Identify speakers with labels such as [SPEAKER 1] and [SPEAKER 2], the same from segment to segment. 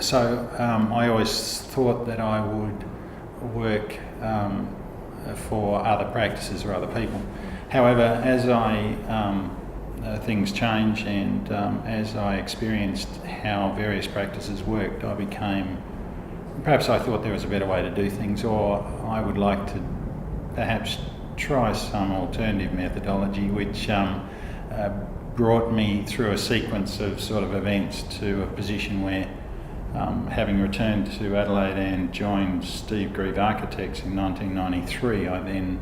[SPEAKER 1] So I always thought that I would work for other practices or other people. However, as things change and as I experienced how various practices worked, perhaps I thought there was a better way to do things, or I would like to perhaps try some alternative methodology which brought me through a sequence of sort of events to a position where, having returned to Adelaide and joined Steve Grieve Architects in 1993, I then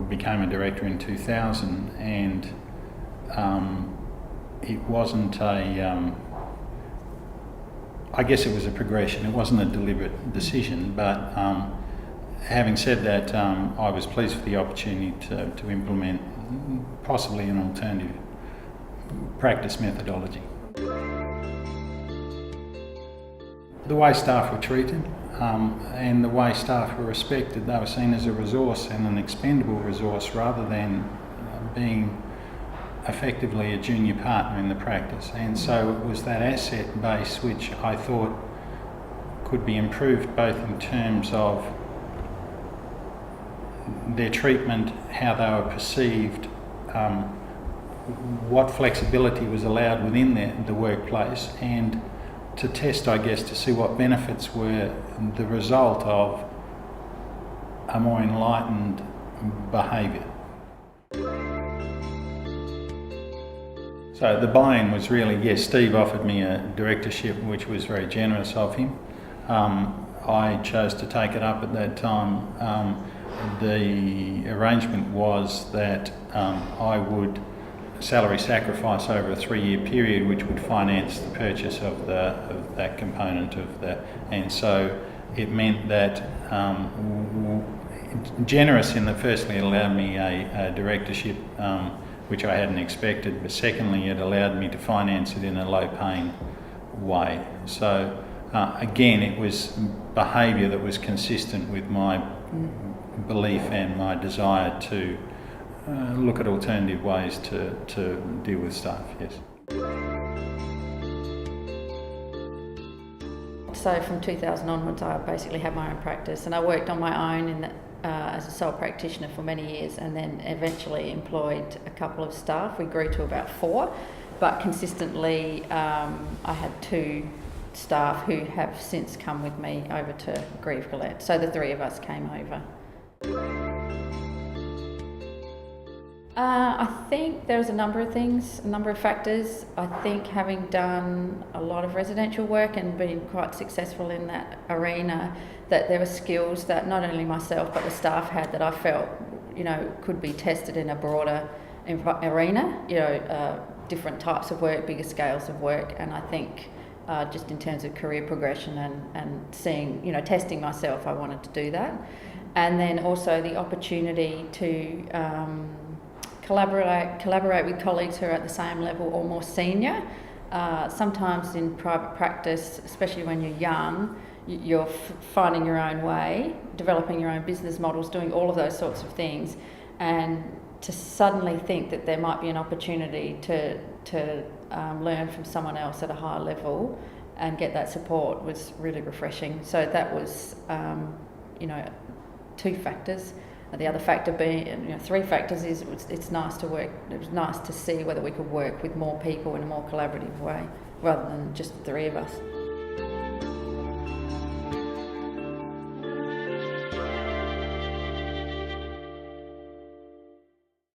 [SPEAKER 1] became a director in 2000, and it wasn't I guess it was a progression. It wasn't a deliberate decision, but having said that, I was pleased with the opportunity to implement possibly an alternative practice methodology. The way staff were treated and the way staff were respected, they were seen as a resource and an expendable resource rather than being effectively a junior partner in the practice. And so it was that asset base which I thought could be improved both in terms of their treatment, how they were perceived, what flexibility was allowed within the workplace, and to test, I guess, to see what benefits were the result of a more enlightened behaviour. So the buy-in was really, yes, Steve offered me a directorship, which was very generous of him. I chose to take it up at that time. The arrangement was that I would salary sacrifice over a 3-year period, which would finance the purchase of that component and so it meant that generous in that firstly it allowed me a directorship which I hadn't expected, but secondly it allowed me to finance it in a low-paying way. So again, it was behaviour that was consistent with my belief and my desire to look at alternative ways to deal with staff, yes.
[SPEAKER 2] So from 2000 onwards I basically had my own practice, and I worked on my own as a sole practitioner for many years, and then eventually employed a couple of staff. We grew to about 4, but consistently I had 2 staff who have since come with me over to Grieve Gillett. So the 3 of us came over. I think there's a number of things, a number of factors. I think having done a lot of residential work and been quite successful in that arena, that there were skills that not only myself but the staff had that I felt, could be tested in a broader arena, different types of work, bigger scales of work. And I think just in terms of career progression and seeing, testing myself, I wanted to do that. And then also the opportunity to collaborate with colleagues who are at the same level or more senior. Sometimes in private practice, especially when you're young, you're finding your own way, developing your own business models, doing all of those sorts of things, and to suddenly think that there might be an opportunity to learn from someone else at a higher level and get that support was really refreshing. So that was 2 factors. The other factor being, 3 factors is it's nice to work. It was nice to see whether we could work with more people in a more collaborative way rather than just the 3 of us.